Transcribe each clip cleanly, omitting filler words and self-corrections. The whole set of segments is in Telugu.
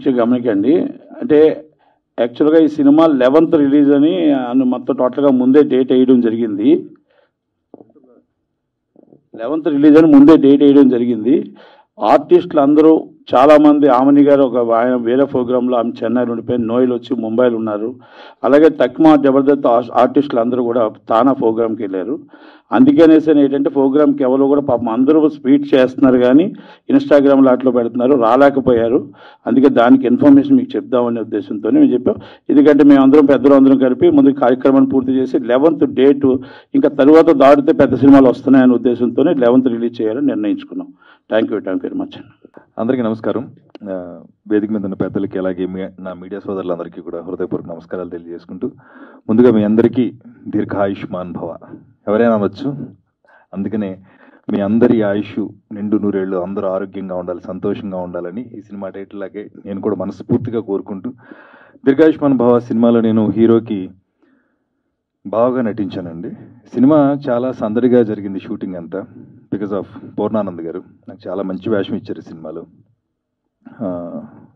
మంచిగా గమనికండి. అంటే యాక్చువల్గా ఈ సినిమా 11th రిలీజ్ అని మొత్తం టోటల్గా ముందే డేట్ వేయడం జరిగింది. 11th రిలీజ్ అని ముందే డేట్ వేయడం జరిగింది. ఆర్టిస్టులు అందరూ చాలామంది, ఆమని గారు ఆయన వేరే ప్రోగ్రాంలో ఆమె చెన్నైలో ఉండిపోయి, నోయల్ వచ్చి ముంబైలో ఉన్నారు. అలాగే తక్మా జబర్దస్త్ ఆర్టిస్టులు అందరూ కూడా తానా ప్రోగ్రామ్కి వెళ్ళారు. అందుకనేసి ఏంటంటే ప్రోగ్రామ్కి ఎవరు కూడా పాపం అందరూ స్పీడ్ చేస్తున్నారు కానీ ఇన్స్టాగ్రామ్లో అట్లో పెడుతున్నారు, రాలేకపోయారు. అందుకే దానికి ఇన్ఫర్మేషన్ మీకు చెప్దామనే ఉద్దేశంతో మేము చెప్పాం. ఎందుకంటే మేము అందరం పెద్దలు అందరం కలిపి ముందు కార్యక్రమాన్ని పూర్తి చేసి 11th డేటు ఇంకా తరువాత దాటితే పెద్ద సినిమాలు వస్తున్నాయనే ఉద్దేశంతోనే 11th రిలీజ్ చేయాలని నిర్ణయించుకున్నాం. Thank you very much. అందరికీ నమస్కారం. వేదిక మీద ఉన్న పెద్దలకి అలాగే నా మీడియా సోదరులందరికీ కూడా హృదయపూర్వక నమస్కారాలు తెలియజేసుకుంటూ, ముందుగా మీ అందరికీ దీర్ఘాయుష్మాన్ భవ. ఎవరైనా అనొచ్చు, అందుకనే మీ అందరి ఆయుష్ నిండు నూరేళ్ళు, అందరూ ఆరోగ్యంగా ఉండాలి, సంతోషంగా ఉండాలని ఈ సినిమా టైటిల్ లాగే నేను కూడా మనస్ఫూర్తిగా కోరుకుంటూ, దీర్ఘాయుష్మాన్ భవ సినిమాలో నేను హీరోకి బాగా నటించానండి. సినిమా చాలా సందడిగా జరిగింది షూటింగ్ అంతా, బికాజ్ ఆఫ్ పూర్ణానంద్ గారు నాకు చాలా మంచి వేషం ఇచ్చారు ఈ సినిమాలో.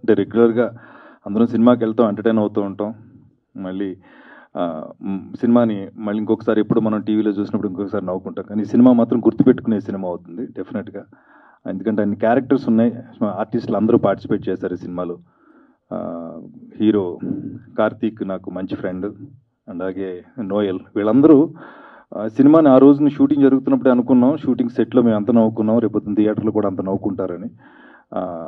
అంటే రెగ్యులర్గా అందరం సినిమాకి వెళ్తాం, ఎంటర్టైన్ అవుతూ ఉంటాం, మళ్ళీ సినిమాని మళ్ళీ ఇంకొకసారి ఎప్పుడు మనం టీవీలో చూసినప్పుడు ఇంకొకసారి నవ్వుకుంటాం, కానీ ఈ సినిమా మాత్రం గుర్తుపెట్టుకునే సినిమా అవుతుంది డెఫినెట్గా. ఎందుకంటే అన్ని క్యారెక్టర్స్ ఉన్నాయి, ఆర్టిస్టులు అందరూ పార్టిసిపేట్ చేశారు ఈ సినిమాలో. హీరో కార్తీక్ నాకు మంచి ఫ్రెండ్, అలాగే నోయల్, వీళ్ళందరూ సినిమాని ఆ రోజున షూటింగ్ జరుగుతున్నప్పుడే అనుకున్నాం, షూటింగ్ సెట్లో మేము అంత నవ్వుకున్నాం, రేపు థియేటర్లో కూడా అంత నవ్వుకుంటారని.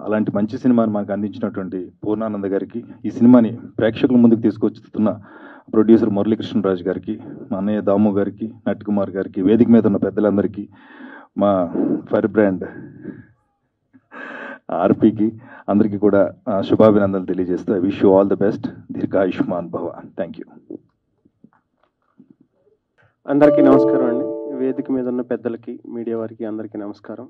అలాంటి మంచి సినిమాని మాకు అందించినటువంటి పూర్ణానంద గారికి, ఈ సినిమాని ప్రేక్షకుల ముందుకు తీసుకొచ్చుతున్న ప్రొడ్యూసర్ మురళీకృష్ణరాజు గారికి, మా అన్నయ్య దాము గారికి, నట్కుమార్ గారికి, వేదిక మీద ఉన్న పెద్దలందరికీ, మా ఫైర్ బ్రాండ్ ఆర్పీకి, అందరికీ కూడా శుభాభినందనలు తెలియజేస్తూ I wish you all the best. దీర్ఘాయుష్మాన్ భవ. Thank you. అందరికీ నమస్కారం అండి. వేదిక మీద ఉన్న పెద్దలకి, మీడియా వారికి అందరికీ నమస్కారం.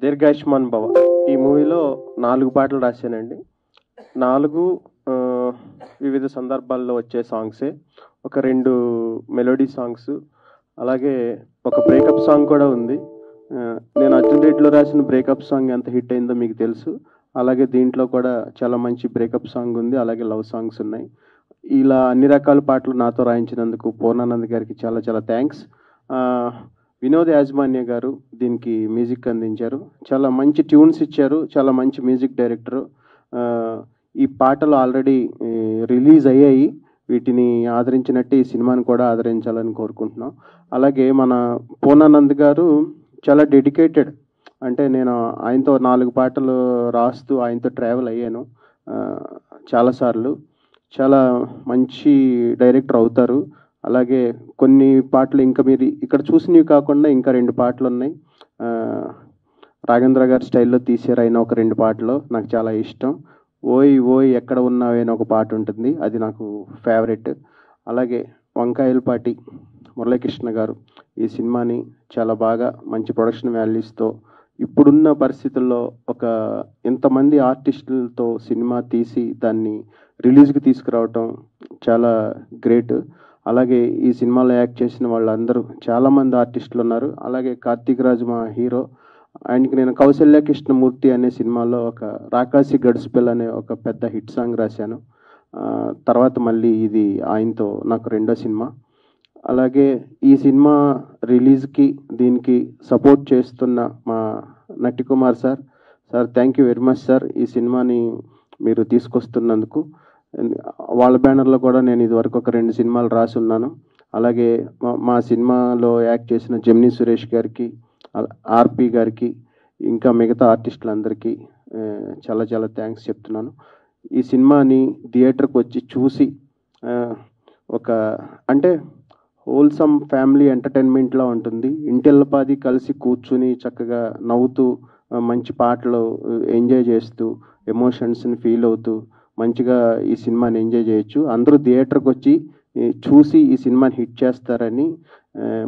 దీర్ఘాయుష్మాన్ భవ ఈ మూవీలో 4 పాటలు రాశానండి. 4 వివిధ సందర్భాల్లో వచ్చే సాంగ్సే. ఒక 2 మెలోడీ సాంగ్స్, అలాగే ఒక బ్రేకప్ సాంగ్ కూడా ఉంది. నేను అర్జున్ రెడ్డిలో రాసిన బ్రేకప్ సాంగ్ ఎంత హిట్ అయిందో మీకు తెలుసు. అలాగే దీంట్లో కూడా చాలా మంచి బ్రేకప్ సాంగ్ ఉంది, అలాగే లవ్ సాంగ్స్ ఉన్నాయి. ఇలా అన్ని రకాల పాటలు నాతో రాయించినందుకు పూర్ణానంద్ గారికి చాలా చాలా థ్యాంక్స్. వినోద్ యాజమాన్య గారు దీనికి మ్యూజిక్ అందించారు, చాలా మంచి ట్యూన్స్ ఇచ్చారు, చాలా మంచి మ్యూజిక్ డైరెక్టరు. ఈ పాటలు ఆల్రెడీ రిలీజ్ అయ్యాయి, వీటిని ఆదరించినట్టు ఈ సినిమాని కూడా ఆదరించాలని కోరుకుంటున్నాం. అలాగే మన పూర్ణానంద్ గారు చాలా డెడికేటెడ్. అంటే నేను ఆయనతో 4 పాటలు రాస్తూ ఆయనతో ట్రావెల్ అయ్యాను చాలాసార్లు. చాలా మంచి డైరెక్టర్ అవుతారు. అలాగే కొన్ని పాటలు ఇంకా మీరు ఇక్కడ చూసినవి కాకుండా ఇంకా 2 పాటలు ఉన్నాయి. రాఘేంద్ర గారి స్టైల్లో తీసారు ఆయన ఒక 2 పాటలు, నాకు చాలా ఇష్టం. ఓయ్ ఓయ్ ఎక్కడ ఉన్నావే అని ఒక పాట ఉంటుంది, అది నాకు ఫేవరెట్. అలాగే వంకాయలపాటి మురళీకృష్ణ గారు ఈ సినిమాని చాలా బాగా మంచి ప్రొడక్షన్ వాల్యూస్తో, ఇప్పుడున్న పరిస్థితుల్లో ఇంతమంది ఆర్టిస్టులతో సినిమా తీసి దాన్ని రిలీజ్కి తీసుకురావటం చాలా గ్రేట్. అలాగే ఈ సినిమాలో యాక్ట్ చేసిన వాళ్ళందరూ చాలామంది ఆర్టిస్టులు ఉన్నారు. అలాగే కార్తీక్ రాజు మా హీరో, ఆయనకి నేను కౌశల్య కృష్ణమూర్తి అనే సినిమాలో ఒక రాకాసి గడుసుపెల్ అనే ఒక పెద్ద హిట్ సాంగ్ రాశాను. తర్వాత మళ్ళీ ఇది ఆయనతో నాకు 2వ సినిమా. అలాగే ఈ సినిమా రిలీజ్కి దీనికి సపోర్ట్ చేస్తున్న మా Natti Kumar sir, thank you very much sir. ఈ సినిమాని మీరు తీసుకొస్తున్నందుకు. వాళ్ళ బ్యానర్లో కూడా నేను ఇదివరకు ఒక 2 సినిమాలు రాసి ఉన్నాను. అలాగే మా సినిమాలో యాక్ట్ చేసిన జెమినీ సురేష్ గారికి, ఆర్పి గారికి, ఇంకా మిగతా ఆర్టిస్టులందరికీ చాలా చాలా థ్యాంక్స్ చెప్తున్నాను. ఈ సినిమాని థియేటర్కి వచ్చి చూసి అంటే హోల్సమ్ ఫ్యామిలీ ఎంటర్టైన్మెంట్లా ఉంటుంది. ఇంటిల్లపాది కలిసి కూర్చుని చక్కగా నవ్వుతూ, మంచి పాటలు ఎంజాయ్ చేస్తూ, ఎమోషన్స్ని ఫీల్ అవుతూ మంచిగా ఈ సినిమాని ఎంజాయ్ చేయొచ్చు. అందరూ థియేటర్కి వచ్చి చూసి ఈ సినిమాని హిట్ చేస్తారని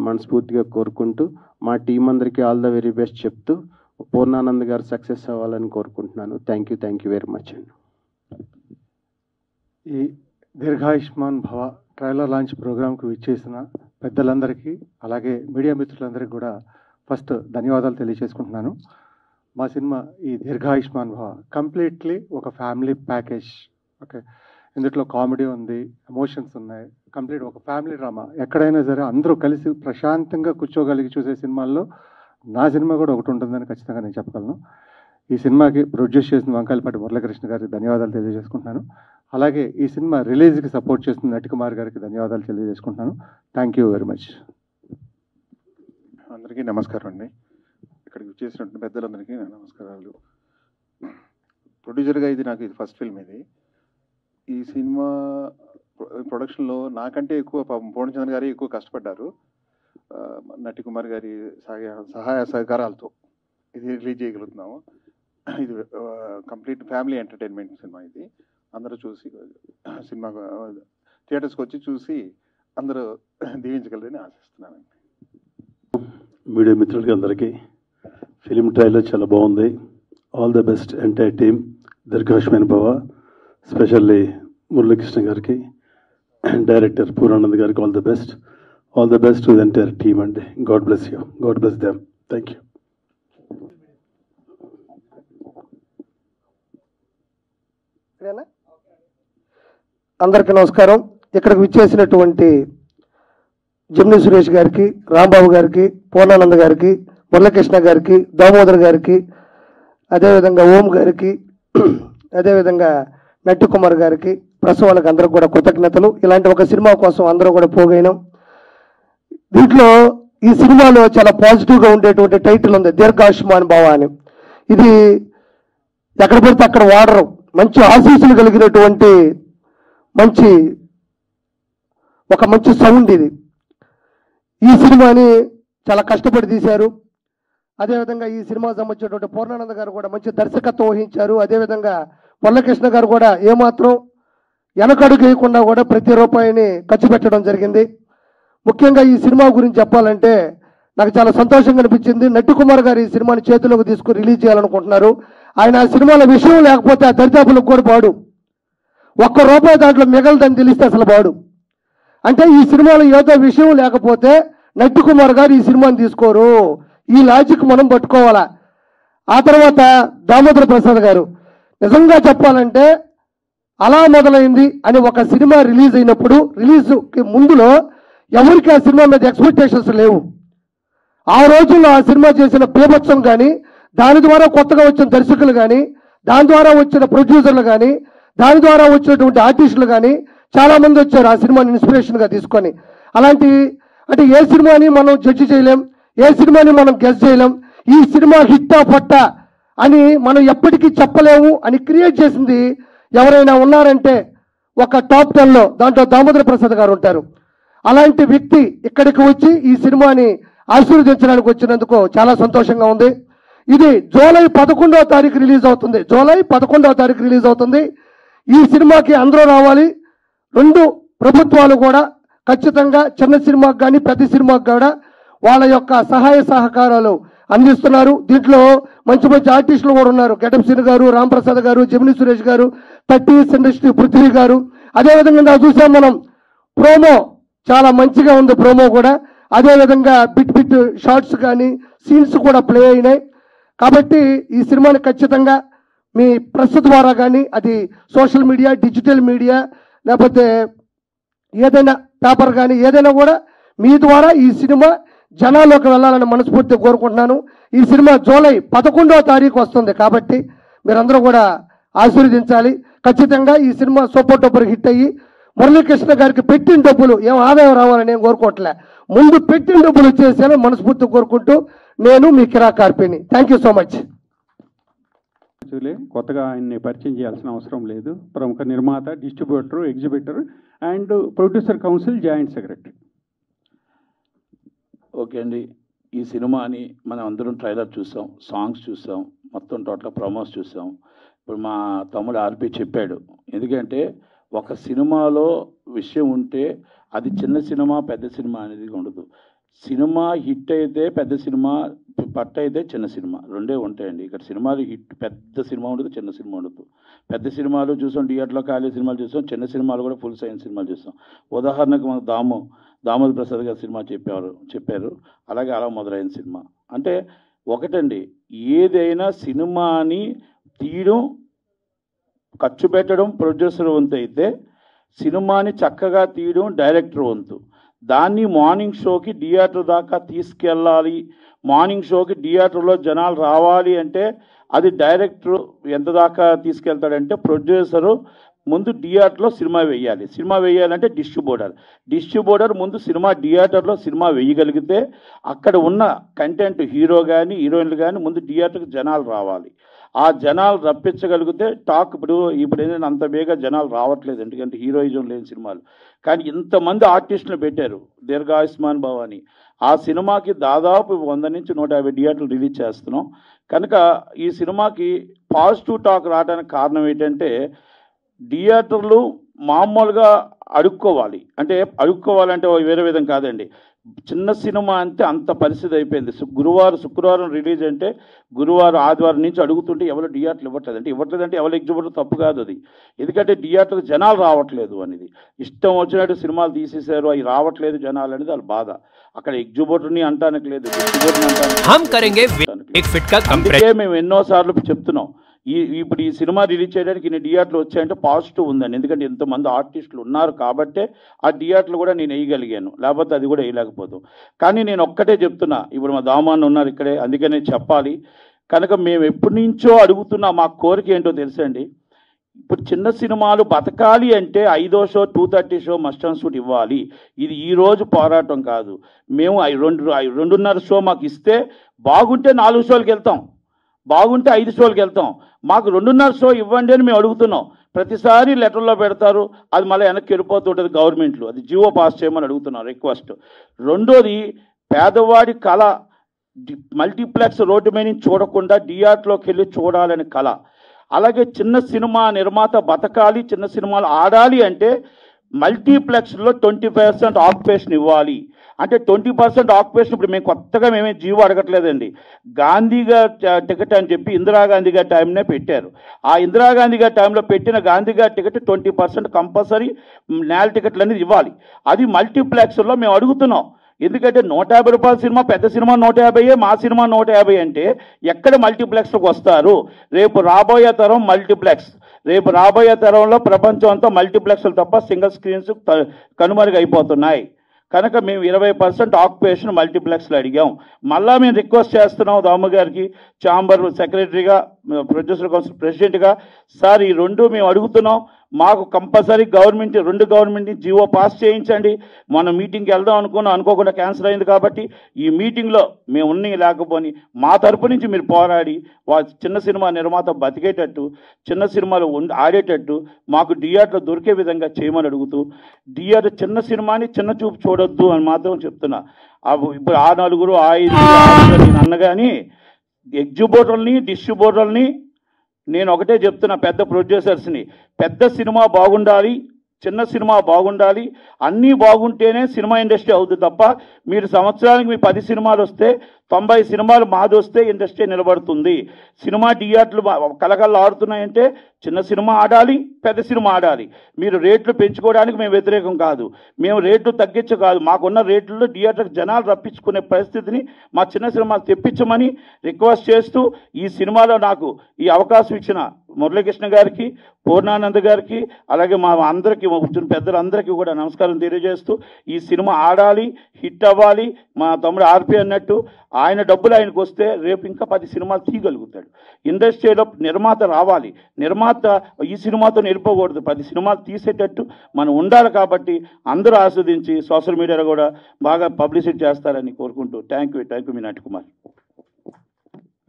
మనస్ఫూర్తిగా కోరుకుంటూ, మా టీం అందరికీ ఆల్ ద వెరీ బెస్ట్ చెప్తూ పూర్ణానంద్ గారు సక్సెస్ అవ్వాలని కోరుకుంటున్నాను. థ్యాంక్ యూ వెరీ మచ్ అండి. ఈ దీర్ఘాయుష్మాన్ భవ ట్రైలర్ లాంచ్ ప్రోగ్రాంకు విచ్చేసిన పెద్దలందరికీ, అలాగే మీడియా మిత్రులందరికీ కూడా ఫస్ట్ ధన్యవాదాలు తెలియజేసుకుంటున్నాను. మా సినిమా ఈ దీర్ఘాయుష్మాన్ భవ కంప్లీట్లీ ఒక ఫ్యామిలీ ప్యాకేజ్. ఓకే, ఇందులో కామెడీ ఉంది, ఎమోషన్స్ ఉన్నాయి, కంప్లీట్ ఒక ఫ్యామిలీ డ్రామా. ఎక్కడైనా సరే అందరూ కలిసి ప్రశాంతంగా కూర్చోగలిగి చూసే సినిమాల్లో నా సినిమా కూడా ఒకటి ఉంటుందని ఖచ్చితంగా నేను చెప్పగలను. ఈ సినిమాకి ప్రొడ్యూస్ చేసిన వంకాయలపాటి మురళీకృష్ణ గారికి ధన్యవాదాలు తెలియజేసుకుంటున్నాను. అలాగే ఈ సినిమా రిలీజ్కి సపోర్ట్ చేస్తున్న నటికుమార్ గారికి ధన్యవాదాలు తెలియజేసుకుంటున్నాను. Thank you very much. అందరికీ నమస్కారం అండి. ఇక్కడికి వచ్చేసినటువంటి పెద్దలందరికీ నా నమస్కారాలు. ప్రొడ్యూసర్గా ఇది నాకు ఫస్ట్ ఫిల్మ్. ఈ సినిమా ప్రొడక్షన్లో నాకంటే ఎక్కువ పూర్ణచంద్ర గారు ఎక్కువ కష్టపడ్డారు. నటికుమార్ గారి సహాయ సహకారాలతో ఇది రిలీజ్ చేయగలుగుతున్నాము. ఇది కంప్లీట్ ఫ్యామిలీ ఎంటర్టైన్మెంట్ సినిమా. ఇది అందరూ చూసి సినిమా థియేటర్స్కి వచ్చి చూసి అందరూ దీవించగలరని ఆశిస్తున్నానండి. మీడియా మిత్రులకి అందరికీ ఫిలిం ట్రైలర్ చాలా బాగుంది. All the best entire team. దీర్ఘాయుష్మాన్ భవ. స్పెషల్లీ మురళీకృష్ణ గారికి అండ్ డైరెక్టర్ పూర్ణానంద్ గారికి all the best. All the best to the entire team అండి. God bless you. God bless them. Thank you. అందరికీ నమస్కారం. ఇక్కడికి విచ్చేసినటువంటి జమిని సురేష్ గారికి, రాంబాబు గారికి, పూర్ణానంద్ గారికి, మురళీకృష్ణ గారికి, దామోదర్ గారికి, అదేవిధంగా ఓం గారికి, అదేవిధంగా నట్టికుమార్ గారికి, ప్రెస్ వాళ్ళకి అందరికి కూడా కృతజ్ఞతలు. ఇలాంటి ఒక సినిమా కోసం అందరూ కూడా పోగైనాం. దీంట్లో ఈ సినిమాలో చాలా పాజిటివ్గా ఉండేటువంటి టైటిల్ ఉంది, దీర్ఘాయుష్మాన్ భవ అని. ఇది ఎక్కడ పడితే అక్కడ వాడరు. మంచి ఆశీస్సులు కలిగినటువంటి మంచి సౌండ్ ఇది. ఈ సినిమాని చాలా కష్టపడి తీశారు. అదేవిధంగా ఈ సినిమా సంబంధించినటువంటి పూర్ణానంద గారు కూడా మంచి దర్శకత్వం వహించారు. అదేవిధంగా మురళీకృష్ణ గారు కూడా ఏమాత్రం వెనకడుగు వేయకుండా కూడా ప్రతి రూపాయిని ఖర్చు పెట్టడం జరిగింది. ముఖ్యంగా ఈ సినిమా గురించి చెప్పాలంటే నాకు చాలా సంతోషంగా అనిపించింది. నట్టికుమార్ గారు ఈ సినిమాని చేతిలోకి తీసుకుని రిలీజ్ చేయాలనుకుంటున్నారు. ఆయన ఆ సినిమాల విషయం లేకపోతే ఆ దరిదాపులకు కూడా బాడు. ₹1 దాంట్లో మిగలదని తెలిస్తే అసలు బాడు. అంటే ఈ సినిమాలో ఏదో విషయం లేకపోతే నట్టికుమార్ గారు ఈ సినిమాని తీసుకోరు. ఈ లాజిక్ మనం పట్టుకోవాలా. ఆ తర్వాత దామోదర ప్రసాద్ గారు నిజంగా చెప్పాలంటే అలా మొదలైంది అని ఒక సినిమా రిలీజ్ అయినప్పుడు రిలీజ్కి ముందులో ఎవరికి ఆ సినిమా మీద ఎక్స్పెక్టేషన్స్ లేవు. ఆ రోజుల్లో ఆ సినిమా చేసిన బీభత్సం కానీ, దాని ద్వారా కొత్తగా వచ్చిన దర్శకులు కానీ, దాని ద్వారా వచ్చిన ప్రొడ్యూసర్లు కానీ, దాని ద్వారా వచ్చినటువంటి ఆర్టిస్టులు కానీ చాలామంది వచ్చారు ఆ సినిమాని ఇన్స్పిరేషన్గా తీసుకొని. అలాంటి అంటే ఏ సినిమాని మనం జడ్జి చేయలేం, ఏ సినిమాని మనం గెస్ చేయలేం. ఈ సినిమా హిట్టా పట్టా అని మనం ఎప్పటికీ చెప్పలేము అని క్రియేట్ చేసింది ఎవరైనా ఉన్నారంటే ఒక టాప్ 10లో దాంట్లో దామోదర ప్రసాద్ గారు ఉంటారు. అలాంటి వ్యక్తి ఇక్కడికి వచ్చి ఈ సినిమాని ఆశీర్వదించడానికి వచ్చినందుకు చాలా సంతోషంగా ఉంది. ఇది జూలై 11వ తారీఖు రిలీజ్ అవుతుంది. ఈ సినిమాకి అందరూ రావాలి. 2 ప్రభుత్వాలు కూడా ఖచ్చితంగా చిన్న సినిమాకి కానీ పెద్ద సినిమాకి కూడా వాళ్ళ యొక్క సహాయ సహకారాలు అందిస్తున్నారు. దీంట్లో మంచి మంచి ఆర్టిస్టులు కూడా ఉన్నారు. గెటప్ సీన్ గారు, రాంప్రసాద్ గారు, జమిని సురేష్ గారు, 30 ఇండస్ట్రీ పృథ్వీ గారు. అదేవిధంగా చూసాం మనం ప్రోమో చాలా మంచిగా ఉంది. ప్రోమో కూడా అదేవిధంగా బిట్ షార్ట్స్ కానీ సీన్స్ కూడా ప్లే అయినాయి. కాబట్టి ఈ సినిమాని ఖచ్చితంగా మీ ప్రెస్ ద్వారా కానీ, అది సోషల్ మీడియా, డిజిటల్ మీడియా, లేకపోతే ఏదైనా పేపర్ కానీ ఏదైనా కూడా మీ ద్వారా ఈ సినిమా జనాల్లోకి వెళ్ళాలని మనస్ఫూర్తిగా కోరుకుంటున్నాను. ఈ సినిమా జూలై 11వ తారీఖు వస్తుంది. కాబట్టి మీరందరూ కూడా ఆశీర్వదించాలి. ఖచ్చితంగా ఈ సినిమా సూపర్ డూపర్ హిట్ అయ్యి మురళీకృష్ణ గారికి పెట్టిన డబ్బులు ఏం ఆదాయం రావాలని నేను కోరుకోవట్లే, ముందు పెట్టిన డబ్బులు వచ్చేసాను మనస్ఫూర్తిగా కోరుకుంటూ నేను మీ కిరా కార్పిని. Thank you so much. కొత్తగా ఆయన్ని పరిచయం చేయాల్సిన అవసరం లేదు. ప్రముఖ నిర్మాత, distributor, exhibitor and producer council joint secretary. Okay అండి, ఈ సినిమాని మనం అందరం ట్రైలర్ చూసాం, సాంగ్స్ చూసాం, మొత్తం టోటల్ ప్రమోస్ చూసాం. ఇప్పుడు మా తమ్ముడు ఆర్పి చెప్పాడు, ఎందుకంటే ఒక సినిమాలో విషయం ఉంటే అది చిన్న సినిమా పెద్ద సినిమా అనేది ఉండదు. సినిమా హిట్ అయితే పెద్ద సినిమా, పట్ట అయితే చిన్న సినిమా, రెండే ఉంటాయండి. ఇక్కడ సినిమాలు హిట్, పెద్ద సినిమా ఉండదు, చిన్న సినిమా ఉండదు. పెద్ద సినిమాలు చూసాం, థియేటర్లో ఖాళీ సినిమాలు చూసాం, చిన్న సినిమాలు కూడా ఫుల్ సైన్స్ సినిమాలు చూసాం. ఉదాహరణకు మన దామోదర్ ప్రసాద్ గారు సినిమా చెప్పారు. అలాగే అలా మొదలైన సినిమా అంటే ఒకటండి, ఏదైనా సినిమాని తీయడం ఖర్చు పెట్టడం ప్రొడ్యూసర్ వంతు అయితే సినిమాని చక్కగా తీయడం డైరెక్టర్ వంతు. దాన్ని మార్నింగ్ షోకి థియేటర్ దాకా తీసుకెళ్ళాలి, మార్నింగ్ షోకి థియేటర్లో జనాలు రావాలి అంటే అది డైరెక్టర్ ఎంత దాకా తీసుకెళ్తాడంటే ప్రొడ్యూసరు ముందు థియేటర్లో సినిమా వేయాలి. సినిమా వేయాలంటే డిస్ట్రిబ్యూటర్ ముందు సినిమా థియేటర్లో సినిమా వేయగలిగితే అక్కడ ఉన్న కంటెంట్ హీరో కానీ హీరోయిన్లు కానీ ముందు థియేటర్కి జనాలు రావాలి. ఆ జనాలు రప్పించగలిగితే టాక్ ఇప్పుడు ఏంటంటే అంత బేగా జనాలు రావట్లేదు, ఎందుకంటే హీరోయిజం లేని సినిమాలు. కానీ ఇంతమంది ఆర్టిస్టులు పెట్టారు దీర్ఘాయుష్మాన్ భవ అని. ఆ సినిమాకి దాదాపు 100 నుంచి 150 థియేటర్లు రిలీజ్ చేస్తున్నాం. కనుక ఈ సినిమాకి పాజిటివ్ టాక్ రావడానికి కారణం ఏంటంటే థియేటర్లు మామూలుగా అడుక్కోవాలి, అంటే అడుక్కోవాలంటే వేరే విధం కాదండి. చిన్న సినిమా అంటే అంత పరిస్థితి అయిపోయింది. శుక్రవారం రిలీజ్ అంటే గురువారం ఆదివారం నుంచి అడుగుతుంటే ఎవరు థియేటర్లు ఇవ్వట్లేదంటే ఎవరు ఎగ్జిబిటర్ తప్పు కాదు అది, ఎందుకంటే థియేటర్కి జనాలు రావట్లేదు అనేది. ఇష్టం వచ్చినట్టు సినిమాలు తీసేశారు, అవి రావట్లేదు జనాలు అనేది వాళ్ళ బాధ. అక్కడ ఎగ్జిబిటర్ని అంటానికి లేదు, అందుకే మేము ఎన్నోసార్లు చెప్తున్నాం ఇప్పుడు ఈ సినిమా రిలీజ్ చేయడానికి ఇన్ని థియేటర్లు వచ్చాయంటే పాజిటివ్ ఉందండి. ఎందుకంటే ఎంతమంది ఆర్టిస్టులు ఉన్నారు కాబట్టే ఆ థియేటర్లు కూడా నేను వేయగలిగాను, లేకపోతే అది కూడా వేయలేకపోతాం. కానీ నేను ఒక్కటే చెప్తున్నా, ఇప్పుడు మా దామాన్ని ఉన్నారు ఇక్కడే, అందుకనే చెప్పాలి. కనుక మేము ఎప్పటి నుంచో అడుగుతున్నా, మా కోరిక ఏంటో తెలుసండి. ఇప్పుడు చిన్న సినిమాలు బతకాలి అంటే 5వ show 2:30 show must and shoot ఇవ్వాలి. ఇది ఈరోజు పోరాటం కాదు. మేము 2:30 షో మాకు ఇస్తే బాగుంటే 4 షోలకు వెళ్తాం, బాగుంటే 5 షోలకు వెళ్తాం. మాకు 2:30 షో ఇవ్వండి అని మేము అడుగుతున్నాం. ప్రతిసారి లెటర్లో పెడతారు, అది మళ్ళీ వెనక్కి వెళ్ళిపోతుంటుంది గవర్నమెంట్లు, అది జియో పాస్ చేయమని అడుగుతున్నాం రిక్వెస్ట్. రెండోది పేదవాడి కళ మల్టీప్లెక్స్ రోడ్డు మీద చూడకుండా థియేటర్లోకి వెళ్ళి చూడాలని కళ. అలాగే చిన్న సినిమా నిర్మాత బతకాలి, చిన్న సినిమాలు ఆడాలి అంటే మల్టీప్లెక్స్లో 20% ఆక్యుపేషన్ ఇవ్వాలి. అంటే 20% ఆక్యుపేషన్ ఇప్పుడు మేము కొత్తగా మేమే జీవో అడగట్లేదండి. గాంధీ గారి టికెట్ అని చెప్పి ఇందిరాగాంధీ గారి టైంనే పెట్టారు. ఆ ఇందిరాగాంధీ గారి టైంలో పెట్టిన గాంధీ గారి టికెట్ 20% కంపల్సరీ నేల టికెట్లు అనేది ఇవ్వాలి. అది మల్టీప్లెక్స్లో మేము అడుగుతున్నాం. ఎందుకంటే 150 రూపాయల సినిమా, పెద్ద సినిమా 150, మా సినిమా 150 అంటే ఎక్కడ మల్టీప్లెక్స్కి వస్తారు? రేపు రాబోయే తరం మల్టీప్లెక్స్, రేపు రాబోయే తరంలో ప్రపంచం అంతా మల్టీప్లెక్స్లు తప్ప సింగిల్ స్క్రీన్స్ కనుమరుగైపోతున్నాయి. కనుక మేము 20% ఆక్యుపేషన్ మల్టీప్లెక్స్లో అడిగాం. మళ్ళా మేము రిక్వెస్ట్ చేస్తున్నాం దాము గారికి, ఛాంబర్ సెక్రటరీగా, ప్రొడ్యూసర్ కౌన్సిల్ ప్రెసిడెంట్గా, సార్ ఈ 2 మేము అడుగుతున్నాం, మాకు కంపల్సరీ రెండు గవర్నమెంట్ని జీవో పాస్ చేయించండి. మనం మీటింగ్కి వెళ్దాం అనుకోకుండా క్యాన్సిల్ అయింది కాబట్టి ఈ మీటింగ్లో మేము లేకపోని మా తరపు నుంచి మీరు పోరాడి చిన్న సినిమా నిర్మాత బతికేటట్టు, చిన్న సినిమాలు ఆడేటట్టు మాకు థియేటర్ దొరికే విధంగా చేయమని అడుగుతూ, థియేటర్ చిన్న సినిమాని చిన్న చూపు చూడొద్దు అని మాత్రం చెప్తున్నా. ఇప్పుడు 4 5 నేను అన్నగాని ఎగ్జిబిటర్ని డిస్ట్రిబ్యూటర్ని నేను ఒకటే చెప్తున్నా, పెద్ద ప్రొడ్యూసర్స్ని, పెద్ద సినిమా బాగుండాలి, చిన్న సినిమా బాగుండాలి, అన్నీ బాగుంటేనే సినిమా ఇండస్ట్రీ అవుతుంది తప్ప మీరు సంవత్సరానికి మీ 10 సినిమాలు వస్తే 90 సినిమాలు మాది వస్తే ఇండస్ట్రీ నిలబడుతుంది. సినిమా థియేటర్లు కలకల్లా ఆడుతున్నాయంటే చిన్న సినిమా ఆడాలి, పెద్ద సినిమా ఆడాలి. మీరు రేట్లు పెంచుకోవడానికి మేము వ్యతిరేకం కాదు, మేము రేట్లు తగ్గించ కాదు, మాకున్న రేట్లలో థియేటర్కి జనాలు రప్పించుకునే పరిస్థితిని మా చిన్న సినిమాలు తెప్పించమని రిక్వెస్ట్ చేస్తూ, ఈ సినిమాలో నాకు ఈ అవకాశం ఇచ్చిన మురళీకృష్ణ గారికి, పూర్ణానంద్ గారికి, అలాగే మా అందరికీ వచ్చిన పెద్దలందరికీ కూడా నమస్కారం తెలియజేస్తూ, ఈ సినిమా ఆడాలి, హిట్ అవ్వాలి. మా తమ్ముడు ఆర్పి అన్నట్టు ఆయన డబ్బులు ఆయనకు వస్తే రేపు ఇంకా 10 సినిమాలు తీయగలుగుతాడు. ఇండస్ట్రీలో నిర్మాత రావాలి, నిర్మాత ఈ సినిమాతో వెళ్ళిపోకూడదు, 10 సినిమాలు తీసేటట్టు మనం ఉండాలి. కాబట్టి అందరూ ఆస్వాదించి సోషల్ మీడియాలో కూడా బాగా పబ్లిసిటీ చేస్తారని కోరుకుంటూ థ్యాంక్ యూ మీ నటికుమార్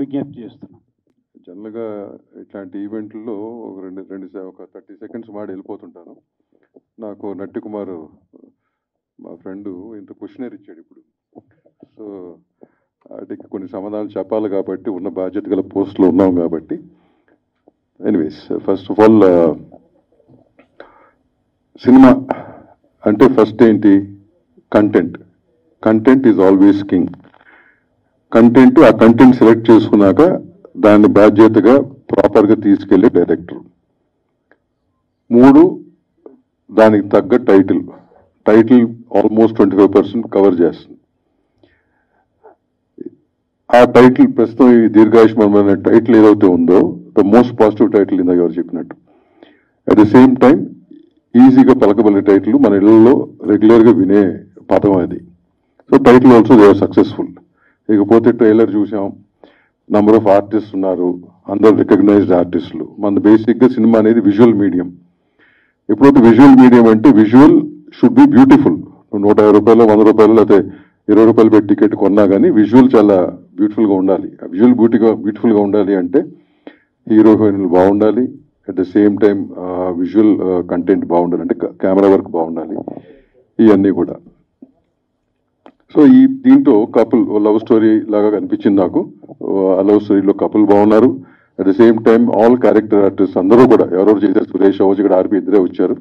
విజ్ఞప్తి చేస్తున్నాం. జనరల్గా ఇట్లాంటి ఈవెంట్లో ఒక 30 సెకండ్స్ మాడి వెళ్ళిపోతుంటాను. నాకు నట్టికుమార్ మా ఫ్రెండు ఇంత క్వశ్చనర్ ఇచ్చాడు ఇప్పుడు. సో వాటికి కొన్ని సమాధానాలు చెప్పాలి కాబట్టి, ఉన్న బాధ్యత గల పోస్టులో ఉన్నాం కాబట్టి. Anyways, first of all cinema అంటే ఫస్ట్ ఏంటి? Content is always king. ఆ కంటెంట్ సెలెక్ట్ చేసుకున్నాక దాన్ని బాధ్యతగా ప్రాపర్గా తీసుకెళ్లే డైరెక్టర్. 3, దానికి తగ్గ టైటిల్ ఆల్మోస్ట్ 25% కవర్ చేస్తుంది. ఆ టైటిల్ ప్రస్తుతం ఈ దీర్ఘాయుష్మాన్ అనే టైటిల్ ఏదైతే ఉందో ద మోస్ట్ పాజిటివ్ టైటిల్ ఇందాక ఎవరు చెప్పినట్టు. అట్ ద సేమ్ టైం ఈజీగా పలకబడే టైటిల్ మన ఇళ్లలో రెగ్యులర్గా వినే పదం అది. So title also they are successful. ఇకపోతే ట్రైలర్ చూసాం, నంబర్ ఆఫ్ ఆర్టిస్ట్ ఉన్నారు, అందరూ రికగ్నైజ్డ్ ఆర్టిస్టులు. మన బేసిక్గా సినిమా అనేది విజువల్ మీడియం. ఎప్పుడైతే విజువల్ మీడియం అంటే విజువల్ షుడ్ బి బ్యూటిఫుల్. 150 రూపాయలు 100 రూపాయలు లేకపోతే 20 రూపాయలు పెట్టి టికెట్ కొన్నా కానీ విజువల్ చాలా బ్యూటిఫుల్గా ఉండాలి. విజువల్ బ్యూటిఫుల్గా ఉండాలి అంటే హీరో హీరోయిన్లు బాగుండాలి, at the same time visual content బాగుండాలి, అంటే కెమెరా వర్క్ బాగుండాలి, ఇవన్నీ కూడా. సో దీంట్లో కపుల్ లవ్ స్టోరీ లాగా కనిపించింది నాకు. ఆ లవ్ స్టోరీలో కపుల్ బాగున్నారు. At the same time all character artist అందరూ కూడా ఎవరెవరు చేశారు, సురేష్ అవజ్ ఇక్కడ ఆర్పి ఇద్దరే వచ్చారు,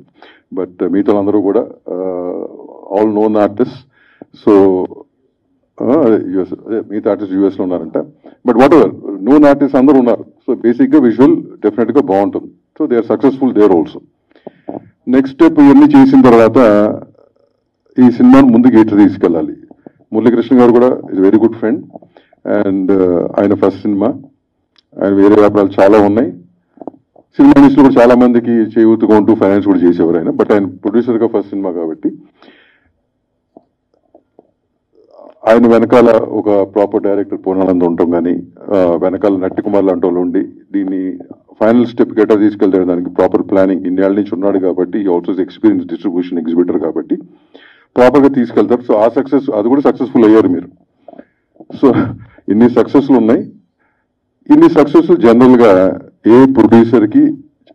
బట్ మిగతా అందరూ కూడా all known artist. So US మిగతా ఆర్టిస్ట్ యూఎస్లో ఉన్నారంట, but whatever known artist అందరూ ఉన్నారు. సో బేసిక్గా విజువల్ డెఫినెట్గా బాగుంటుంది. So they are successful there also. Next step ఇవన్నీ చేసిన తర్వాత ఈ సినిమాను ముందుకు ఎటు తీసుకెళ్ళాలి. మురళీకృష్ణ గారు కూడా is very good friend and ఆయన ఫస్ట్ సినిమా, ఆయన వేరే వ్యాపారాలు చాలా ఉన్నాయి. సినిమా ఇండస్ట్రీలో కూడా చాలా మందికి చేయూతగా ఉంటూ ఫైనాన్స్ కూడా చేసేవారు ఆయన, బట్ ఆయన ప్రొడ్యూసర్గా ఫస్ట్ సినిమా కాబట్టి ఆయన వెనకాల ఒక ప్రాపర్ డైరెక్టర్ పూర్ణానంద్ ఉండటం కానీ, వెనకాల నట్టి కుమార్ లాంటి వాళ్ళు ఉండి దీన్ని ఫైనల్ స్టెప్ గట్టా తీసుకెళ్తాడు, దానికి ప్రాపర్ ప్లానింగ్ ఇన్నేళ్ల నుంచి ఉన్నాడు కాబట్టి, ఈ ఆల్సో ఎక్స్పీరియన్స్ డిస్ట్రిబ్యూషన్ ఎగ్జిబిటర్ కాబట్టి ప్రాపర్గా తీసుకెళ్తారు. సో ఆ సక్సెస్ అది కూడా సక్సెస్ఫుల్ అయ్యారు మీరు. సో ఇన్ని సక్సెస్లు ఉన్నాయి. ఇన్ని సక్సెస్లు జనరల్గా ఏ ప్రొడ్యూసర్కి,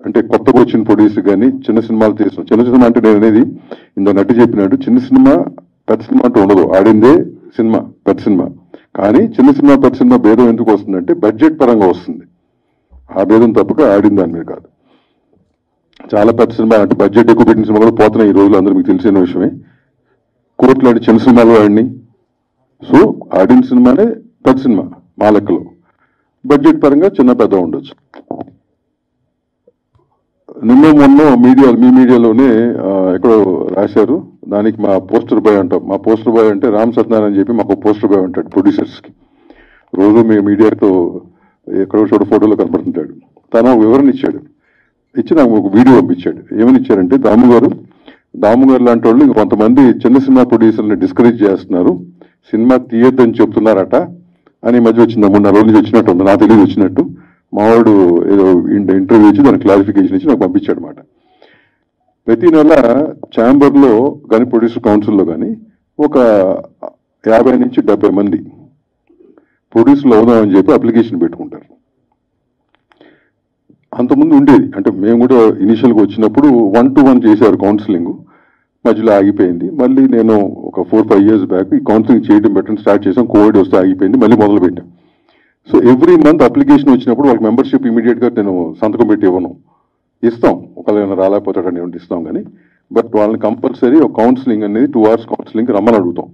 అంటే కొత్తగా వచ్చిన ప్రొడ్యూసర్ కానీ చిన్న సినిమాలు తీస్తాం. చిన్న సినిమా అంటే నేను అనేది ఇంత నటి చెప్పినట్టు చిన్న సినిమా పెద్ద సినిమా అంటూ ఉండదు, ఆడిందే సినిమా పెద్ద సినిమా. కానీ చిన్న సినిమా పెద్ద సినిమా భేదం ఎందుకు వస్తుందంటే బడ్జెట్ పరంగా వస్తుంది. ఆ భేదం తప్పక ఆడిన దాని మీద కాదు. చాలా పెద్ద సినిమా అంటే బడ్జెట్ ఎక్కువ పెట్టిన సినిమా కూడా పోతున్నాయి ఈ రోజులు, అందరూ మీకు తెలిసిన విషయమే. కోర్టు లాంటి చిన్న సినిమాలు ఆడిని. సో ఆడిన సినిమానే పెద్ద సినిమా మా లెక్కలో. బడ్జెట్ పరంగా చిన్న పెద్ద ఉండొచ్చు. నిన్న మొన్న మీ మీడియాలోనే ఎక్కడో రాశారు, దానికి మా పోస్టర్ బాయ్ అంటాం. మా పోస్టర్ బాయ్ అంటే రామ్ సత్యనారాయణ అని చెప్పి మాకు పోస్టర్ బాయ్ ఉంటాడు ప్రొడ్యూసర్స్కి. రోజు మీ మీడియాతో ఎక్కడో చోట ఫోటోలో కనపడుతుంటాడు. తను వివరణ ఇచ్చాడు, ఇచ్చి నాకు ఒక వీడియో పంపించాడు. ఏమని ఇచ్చారంటే, దాము గారు లాంటి వాళ్ళు కొంతమంది చిన్న సినిమా ప్రొడ్యూసర్ని డిస్కరేజ్ చేస్తున్నారు, సినిమా తీయొద్దని చెప్తున్నారట అని మధ్య వచ్చింది. 3-4 రోజుల నుంచి వచ్చినట్టు ఉంది, నాకు తెలియదు వచ్చినట్టు. మావాడు ఏదో ఇంటర్వ్యూ ఇచ్చి దానికి క్లారిఫికేషన్ ఇచ్చి నాకు పంపించాడు అనమాట. ప్రతి నెల ఛాంబర్లో కానీ ప్రొడ్యూసర్ కౌన్సిల్లో కానీ ఒక 50 నుంచి 70 మంది ప్రొడ్యూసర్లు అవుదామని చెప్పి అప్లికేషన్ పెట్టుకుంటారు. అంతకుముందు ఉండేది, అంటే మేము కూడా ఇనిషియల్గా వచ్చినప్పుడు 1-to-1 చేశారు కౌన్సిలింగ్, మధ్యలో ఆగిపోయింది. మళ్ళీ నేను ఒక 4-5 years బ్యాక్ ఈ కౌన్సిలింగ్ చేయడం పెట్టడం స్టార్ట్ చేసాం. కోవిడ్ వస్తే ఆగిపోయింది, మళ్ళీ మొదలు పెట్టాం. సో ఎవ్రీ మంత్ అప్లికేషన్ వచ్చినప్పుడు వాళ్ళకి మెంబర్షిప్ ఇమీడియట్గా నేను సంతకం పెట్టి ఇవ్వను, ఇస్తాం. ఒకవేళ రాలేకపోతాడని ఏమిటి ఇస్తాం కానీ, బట్ వాళ్ళని కంపల్సరీ ఒక కౌన్సిలింగ్ అనేది 2 hours కౌన్సిలింగ్ రమ్మని అడుగుతాం.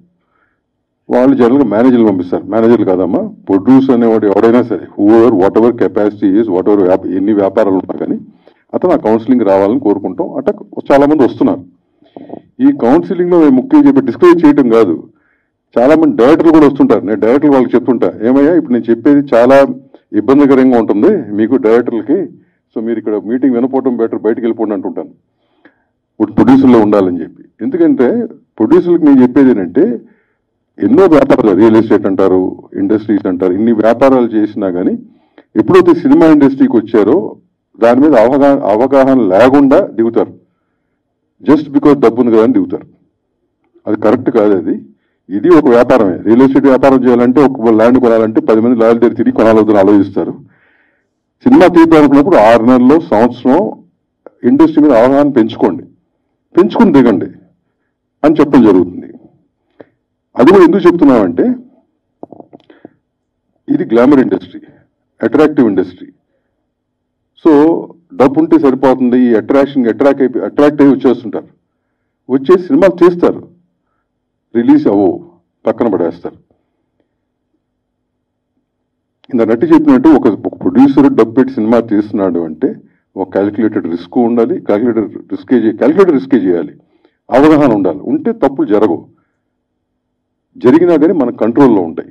వాళ్ళు జనరల్గా మేనేజర్లు పంపిస్తారు. మేనేజర్లు కాదమ్మా, ప్రొడ్యూసర్ అనేవాడు ఎవడైనా సరే, what ever capacity is, what ever ఎన్ని వ్యాపారాలు ఉన్నా కానీ అతను ఆ కౌన్సిలింగ్ రావాలని కోరుకుంటాం. అట్లా చాలా మంది వస్తున్నారు. ఈ కౌన్సిలింగ్లో మేము ముఖ్యంగా చెప్పి డిస్కరేజ్ చేయడం కాదు, చాలా మంది డైరెక్టర్లు కూడా వస్తుంటారు. నేను డైరెక్టర్లు వాళ్ళకి చెప్తుంటా, ఏమయ్యా ఇప్పుడు నేను చెప్పేది చాలా ఇబ్బందికరంగా ఉంటుంది మీకు డైరెక్టర్లకి, సో మీరు ఇక్కడ మీటింగ్ వినపోవడం బెటర్, బయటకు వెళ్ళిపోండి అంటుంటాను. ఇప్పుడు ప్రొడ్యూసర్లో ఉండాలని చెప్పి. ఎందుకంటే ప్రొడ్యూసర్లకు నేను చెప్పేది ఏంటంటే, ఎన్నో వ్యాపారాలు, రియల్ ఎస్టేట్ అంటారు, ఇండస్ట్రీస్ అంటారు, ఇన్ని వ్యాపారాలు చేసినా కానీ ఎప్పుడైతే సినిమా ఇండస్ట్రీకి వచ్చారో దాని మీద అవగాహన లేకుండా దిగుతారు. జస్ట్ బికాజ్ డబ్బు ఉంది కదా అని దిగుతారు. అది కరెక్ట్ కాదు. ఇది ఒక వ్యాపారమే. రియల్ ఎస్టేట్ వ్యాపారం చేయాలంటే ఒక ల్యాండ్ కొనాలంటే 10 మంది లాయర్ల దగ్గర తిరిగి కొనాలని ఆలోచిస్తారు. సినిమా తీయాలనుకున్నప్పుడు 6 నెలల్లో, సంవత్సరం ఇండస్ట్రీ మీద అవగాహన పెంచుకుని దిగండి అని చెప్పడం జరుగుతుంది. అది కూడా ఎందుకు చెప్తున్నామంటే, ఇది glamour industry, attractive industry. So డబ్బు ఉంటే సరిపోతుంది, ఈ అట్రాక్ట్ అయ్యి వచ్చేస్తుంటారు. వచ్చేసి సినిమాలు చేస్తారు, రిలీజ్ పక్కన పడేస్తారు. ఇంత నటి చెప్పినట్టు ఒక ప్రొడ్యూసర్ డబ్బు పెట్టి సినిమా తీస్తున్నాడు అంటే ఒక క్యాలిక్యులేటెడ్ రిస్క్ ఉండాలి, క్యాలిక్యులేటెడ్ రిస్కే చేయాలి, అవగాహన ఉండాలి. ఉంటే తప్పులు జరగవు, జరిగినా కానీ మన కంట్రోల్లో ఉంటాయి.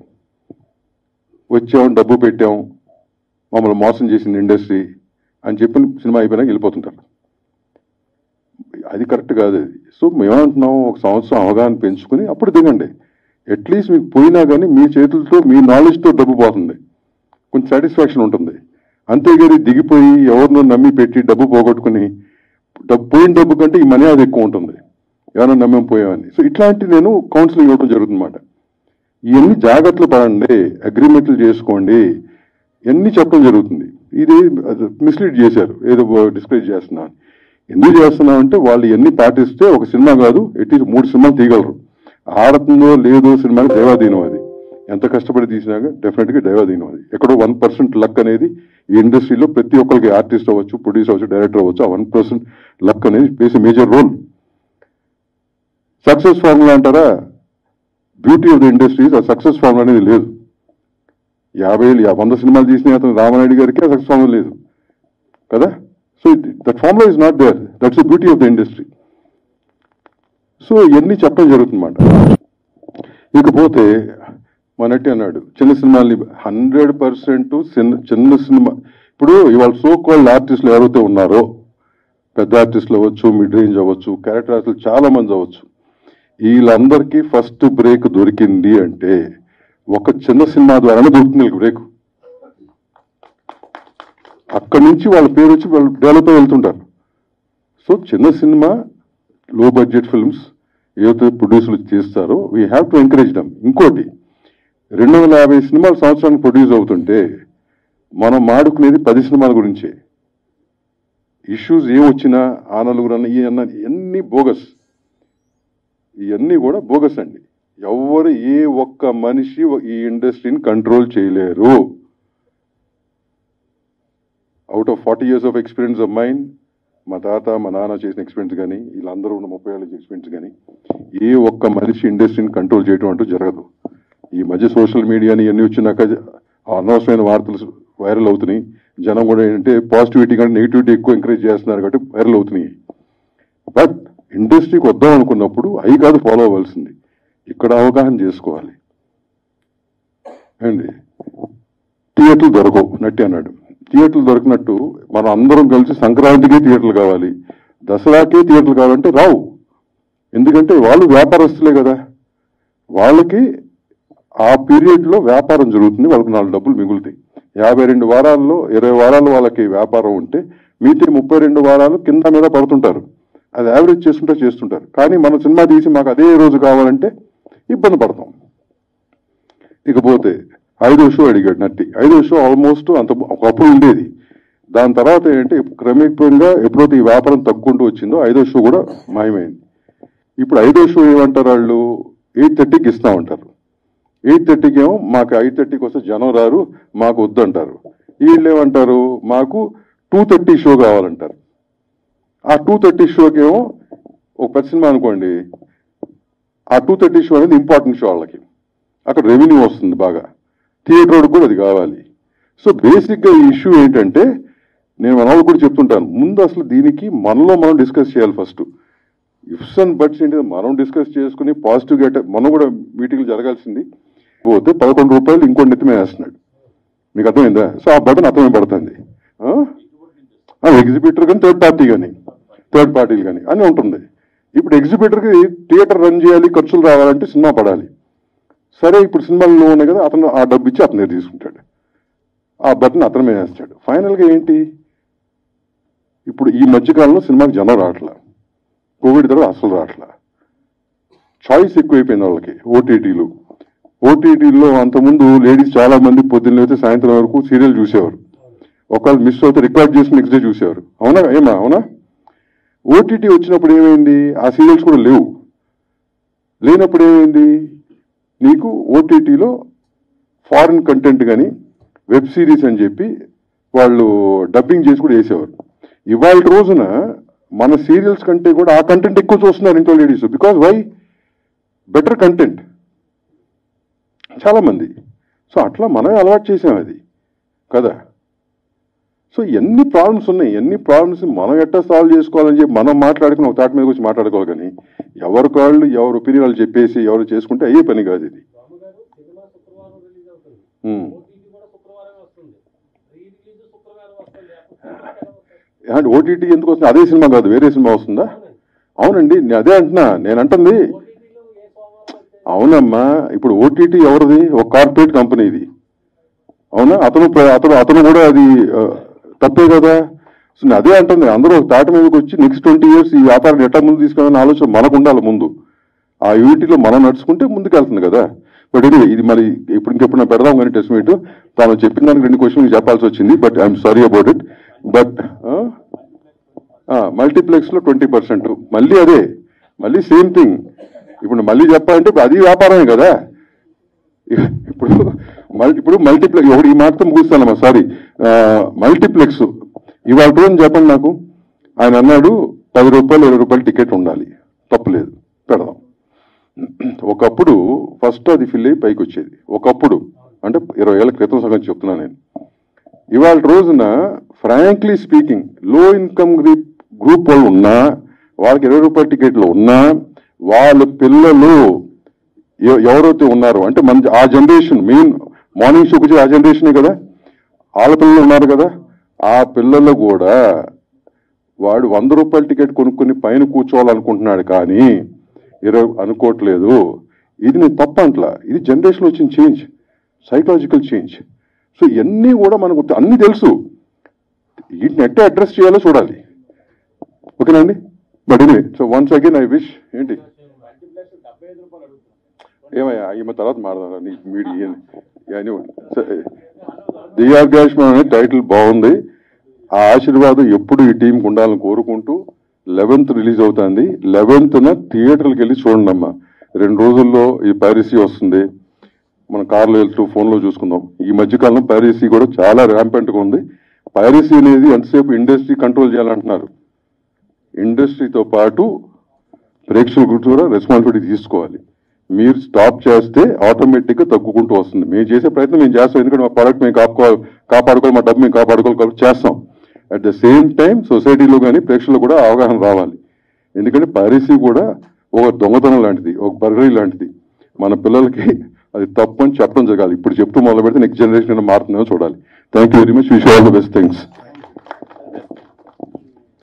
వచ్చాం, డబ్బు పెట్టాం, మమ్మల్ని మోసం చేసింది ఇండస్ట్రీ అని చెప్పి సినిమా అయిపోయినాక వెళ్ళిపోతుంటారు. అది కరెక్ట్ కాదు అది. సో మేమంటున్నాం, ఒక సంవత్సరం అవగాహన పెంచుకుని అప్పుడు దిగండి. అట్లీస్ట్ మీకు పోయినా కానీ మీ చేతులతో మీ నాలెడ్జ్తో డబ్బు పోతుంది, కొంచెం సాటిస్ఫాక్షన్ ఉంటుంది. అంతేగాని దిగిపోయి ఎవరినో నమ్మి పెట్టి డబ్బు పోగొట్టుకుని పోయిన డబ్బు కంటే ఈ మనీ అది ఎక్కువ ఉంటుంది, ఎవరైనా నమ్మేం పోయామని. సో ఇట్లాంటి నేను కౌన్సిలింగ్ ఇవ్వడం జరుగుతుందన్నమాట. ఇవన్నీ జాగ్రత్తలు పడండి, అగ్రిమెంట్లు చేసుకోండి, ఇవన్నీ చెప్పడం జరుగుతుంది. ఇది మిస్లీడ్ చేశారు, ఏదో డిస్కరేజ్ చేస్తున్నాను. ఎందుకు చేస్తున్నామంటే వాళ్ళు ఎన్ని పాటిస్తే ఒక సినిమా కాదు అట్లీస్ట్ 3 సినిమాలు తీయగలరు. ఆడుతుందో లేదో సినిమాకి దైవాధీనం. అది ఎంత కష్టపడి తీసినాక డెఫినెట్గా దైవాధీనం. అది ఎక్కడో 1% లక్ అనేది ఈ ఇండస్ట్రీలో ప్రతి ఒక్కరికి, ఆర్టిస్ట్ అవ్వచ్చు, ప్రొడ్యూసర్ అవ్వచ్చు, డైరెక్టర్ అవ్వచ్చు, ఆ 1% లక్ అనేది plays major role. Success formula అంటారా? బ్యూటీ ఆఫ్ ద ఇండస్ట్రీస్ ఆ సక్సెస్ ఫార్ములా అనేది లేదు. 100 సినిమాలు తీసిన అతను రామానాయుడు గారికి ఆ సక్సెస్ ఫార్ములా లేదు కదా. So that formula is not there. That's the beauty of the industry. So ఇవన్నీ చెప్పడం జరుగుతుందన్నమాట. ఇకపోతే మనట్టి అన్నాడు చిన్న సినిమాల్ని 100% చిన్న సినిమా. ఇప్పుడు ఇవాళ సో కాల్డ్ ఆర్టిస్టులు ఎవరైతే ఉన్నారో, పెద్ద ఆర్టిస్టులు అవ్వచ్చు, మిడ్ రేంజ్ అవ్వచ్చు, క్యారెక్టర్ ఆర్టిస్టులు చాలా మంది అవ్వచ్చు, వీళ్ళందరికీ ఫస్ట్ బ్రేక్ దొరికింది అంటే ఒక చిన్న సినిమా ద్వారానే దొరుకుతుంది వీళ్ళకి బ్రేక్. అక్కడి నుంచి వాళ్ళ పేరు వచ్చి వాళ్ళు డెవలప్ అయి వెళ్తుంటారు. సో చిన్న సినిమా, లో బడ్జెట్ ఫిల్మ్స్ ఏదైతే ప్రొడ్యూసర్లు చేస్తారో we have to encourage dum. ఇంకోటి 250 సినిమాలు సంవత్సరానికి ప్రొడ్యూస్ అవుతుంటే మనం మాడుకునేది 10 సినిమాల గురించే. ఇష్యూస్ ఏమొచ్చినా ఆ నలుగురన్న ఇవన్నీ బోగస్, ఇవన్నీ కూడా బోగస్ అండి. ఎవరు ఏ ఒక్క మనిషి ఈ ఇండస్ట్రీని కంట్రోల్ చేయలేరు. Out of 40 years of experience of mind, మా తాత మా నాన్న చేసిన ఎక్స్పీరియన్స్ కానీ, వీళ్ళందరూ ఉన్న 30 ఏళ్ళ ఎక్స్పీరియన్స్ కానీ, ఏ ఒక్క మనిషి ఇండస్ట్రీని కంట్రోల్ చేయడం అంటూ జరగదు. ఈ మధ్య సోషల్ మీడియాని ఇవన్నీ వచ్చినాక అనవసరమైన వార్తలు వైరల్ అవుతున్నాయి. జనం కూడా ఏంటంటే పాజిటివిటీ కంటే నెగిటివిటీ ఎక్కువ ఎంకరేజ్ చేస్తున్నారు కాబట్టి వైరల్ అవుతున్నాయి. బట్ ఇండస్ట్రీకి వద్దాం అనుకున్నప్పుడు అవి కాదు ఫాలో అవ్వాల్సింది, ఇక్కడ అవగాహన చేసుకోవాలి అండి. థియేటర్లు దొరకవు నట్టి అన్నాడు. థియేటర్లు దొరికినట్టు మనం అందరం కలిసి సంక్రాంతికి థియేటర్లు కావాలి, దసరాకే థియేటర్లు కావాలంటే రావు. ఎందుకంటే వాళ్ళు వ్యాపారస్తులే కదా, వాళ్ళకి ఆ పీరియడ్లో వ్యాపారం జరుగుతుంది, వాళ్ళకి 4 డబ్బులు మిగులుతాయి. 52 వారాల్లో 20 వారాలు వాళ్ళకి వ్యాపారం ఉంటే మిగతా 32 వారాలు కింద మీద పడుతుంటారు. అది యావరేజ్ చేస్తుంటారు. కానీ మనం సినిమా తీసి మాకు అదే రోజు కావాలంటే ఇబ్బంది పడతాం. ఇకపోతే 5వ షో అడిగాడు నట్టి. 5వ షో ఆల్మోస్ట్ అంత ఒకప్పుడు ఉండేది. దాని తర్వాత ఏంటంటే క్రమేపంగా ఎప్పుడైతే ఈ వ్యాపారం తగ్గుకుంటూ వచ్చిందో 5వ షో కూడా మాయమైంది. ఇప్పుడు 5వ షో ఏమంటారు వాళ్ళు, 8:30కి ఇస్తామంటారు. 8:30కి ఏమో మాకు 5:30కి వస్తే జనం రారు, మాకు వద్దంటారు. వీళ్ళు ఏమంటారు, మాకు 2:30 షో కావాలంటారు. ఆ 2:30 షోకి ఏమో ఒక 10 సినిమా అనుకోండి, ఆ 2:30 షో అనేది ఇంపార్టెంట్ షో వాళ్ళకి, అక్కడ రెవెన్యూ వస్తుంది బాగా, థియేటర్ కూడా అది కావాలి. సో బేసిక్గా ఈ ఇష్యూ ఏంటంటే, నేను మన వాళ్ళు కూడా చెప్తుంటాను, ముందు అసలు దీనికి మనలో మనం డిస్కస్ చేయాలి. ఫస్ట్ ఇఫ్స్ అండ్ బట్స్ ఏంటి మనం డిస్కస్ చేసుకుని పాజిటివ్గా మనం కూడా మీటింగ్లు జరగాల్సింది. పోతే 11 రూపాయలు ఇంకోటి నెత్తిమే వేస్తున్నాడు, మీకు అర్థమైందా? సో ఆ బటన్ అర్థమే పడుతుంది. ఎగ్జిబిటర్ కానీ థర్డ్ పార్టీలు కానీ అని ఉంటుంది. ఇప్పుడు ఎగ్జిబిటర్కి థియేటర్ రన్ చేయాలి, ఖర్చులు రావాలంటే సినిమా పడాలి. సరే ఇప్పుడు సినిమాల్లో ఉన్నాయి కదా, అతను ఆ డబ్బు ఇచ్చి అతనే తీసుకుంటాడు, ఆ బటన్ అతనే వేస్తాడు. ఫైనల్గా ఏంటి, ఇప్పుడు ఈ మధ్యకాలంలో సినిమాకి జనం రావట్లా, కోవిడ్ తర్వాత అసలు రావట్లా, చాయిస్ ఎక్కువైపోయింది వాళ్ళకి. ఓటీటీలో అంతకుముందు లేడీస్ చాలా మంది పొద్దున్న అయితే సాయంత్రం వరకు సీరియల్ చూసేవారు. ఒకళ్ళు మిస్ అవుతే రికార్డ్ చేసి నెక్స్ట్ డే చూసేవారు. అవునా? ఓటీటీ వచ్చినప్పుడు ఏమైంది, ఆ సీరియల్స్ కూడా లేనప్పుడు ఏమైంది, నీకు ఓటీటీలో ఫారిన్ కంటెంట్ కానీ వెబ్ సిరీస్ అని చెప్పి వాళ్ళు డబ్బింగ్ చేసి కూడా వేసేవారు. ఇవాళ రోజున మన సీరియల్స్ కంటే కూడా ఆ కంటెంట్ ఎక్కువ చూస్తున్నారు ఇంట్లో ladies. Because why, better content చాలా మంది. సో అట్లా మనమే అలవాటు చేసాం అది కదా. సో ఎన్ని ప్రాబ్లమ్స్ ఉన్నాయి, ఎన్ని ప్రాబ్లమ్స్ మనం ఎట్లా సాల్వ్ చేసుకోవాలని చెప్పి మనం మాట్లాడుకుని ఒక తాటి మీద వచ్చి మాట్లాడుకోవాలి. కానీ ఎవరి కాళ్ళు ఎవరి ఒపీనియన్ వాళ్ళు చెప్పేసి ఎవరు చేసుకుంటే అయ్యే పని కాదు ఇది. అంటే ఓటీటీ ఎందుకు వస్తుంది? అదే సినిమా కాదు, వేరే సినిమా వస్తుందా? అవునండి, నేను అదే అంటున్నా. నేను అంటుంది అవునమ్మా, ఇప్పుడు ఓటీటీ ఎవరిది? ఒక కార్పొరేట్ కంపెనీ ఇది, అవునా? అతను కూడా అది తప్పే కదా. సో నేను అదే అంటుంది, అందరూ ఒక తాట మీదకి వచ్చి నెక్స్ట్ 20 years ఈ వ్యాపారాన్ని ఎట్లా ముందు తీసుకెళ్ళాలని ఆలోచన మనకు ఉండాలి ముందు. ఆ యూనిటీలో మనం నడుచుకుంటే ముందుకు వెళ్తుంది కదా. బట్ ఇది మరి ఇంకెప్పుడు నేను పెడదాం కానీ టెస్ట్ మీట్ తాను చెప్పిన దానికి 2 క్వశ్చన్లు చెప్పాల్సి వచ్చింది. But I'm sorry about it. But మల్టీప్లెక్స్లో 20%, మళ్ళీ అదే, మళ్ళీ సేమ్ థింగ్. ఇప్పుడు మళ్ళీ చెప్పాలంటే అది వ్యాపారమే కదా. ఇప్పుడు మల్టీప్లెక్స్ ఒకటి, ఈ మాటతో ముగిస్తానమ్మా, సారీ. మల్టీప్లెక్స్ ఇవాళ రోజు చెప్పండి నాకు. ఆయన అన్నాడు 10 రూపాయలు 20 రూపాయలు టికెట్ ఉండాలి, తప్పులేదు, పెడదాం. ఒకప్పుడు ఫస్ట్ అది ఫిల్ అయ్యి పైకి వచ్చేది. ఒకప్పుడు అంటే 20 ఏళ్ల క్రితం సగం చెప్తున్నాను నేను. ఇవాళ రోజున ఫ్రాంక్లీ స్పీకింగ్ లో ఇన్కమ్ గ్రూప్ వాళ్ళు ఉన్నా, వాళ్ళకి 20 రూపాయల టికెట్లు ఉన్నా, వాళ్ళ పిల్లలు ఎవరైతే ఉన్నారో అంటే మన ఆ జనరేషన్, మెయిన్ మార్నింగ్ షోకి వచ్చి ఆ జనరేషనే కదా, వాళ్ళ పిల్లలు ఉన్నారు కదా, ఆ పిల్లలు కూడా వాడు 100 రూపాయల టికెట్ కొనుక్కొని పైన కూర్చోవాలనుకుంటున్నాడు కానీ 20 అనుకోవట్లేదు. ఇది నేను తప్పంట్లా, ఇది జనరేషన్ వచ్చిన చేంజ్, సైకలాజికల్ చేంజ్. సో ఇవన్నీ కూడా మనకు అన్ని తెలుసు, వీటిని ఎట్లా అడ్రస్ చేయాలో చూడాలి. ఓకేనా అండి? But anyway, so once again I wish. ఏంటి ఏమయ్యా ఈమె తర్వాత మాడదా నీ మీడియా దియార్గాష్మన్ అనే టైటిల్ బాగుంది. ఆ ఆశీర్వాదం ఎప్పుడు ఈ టీంకి ఉండాలని కోరుకుంటూ 11th రిలీజ్ అవుతుంది. 11th థియేటర్కి వెళ్ళి చూడండి అమ్మా. 2 రోజుల్లో ఈ పైరసీ వస్తుంది, మనం కార్లో వెళ్తూ ఫోన్లో చూసుకుందాం. ఈ మధ్యకాలంలో పైరసీ కూడా చాలా ర్యాంపెంట్గా ఉంది. పైరసీ అనేది ఎంతసేపు ఇండస్ట్రీ కంట్రోల్ చేయాలంటున్నారు. ఇండస్ట్రీతో పాటు ప్రేక్షకులు కూడా రెస్పాన్సిబిలిటీ తీసుకోవాలి. మీరు స్టాప్ చేస్తే ఆటోమేటిక్గా తగ్గుకుంటూ వస్తుంది. మేము చేసే ప్రయత్నం మేము చేస్తాం, ఎందుకంటే మా ప్రోడక్ట్ మేము కాపాడుకోవాలి, మా డబ్బు మేము కాపాడుకోవాలి చేస్తాం. అట్ ద సేమ్ టైం సొసైటీలో కానీ ప్రేక్షకులు కూడా అవగాహన రావాలి. ఎందుకంటే పైరసీ కూడా ఒక దొంగతనం లాంటిది, ఒక బర్గరీ లాంటిది. మన పిల్లలకి అది తప్పు అని చెప్పడం జరగాలి. ఇప్పుడు చెప్తూ మొదలు పెడితే నెక్స్ట్ జనరేషన్ మారుతుందేమో చూడాలి. Thank you very much. Wish all the best things.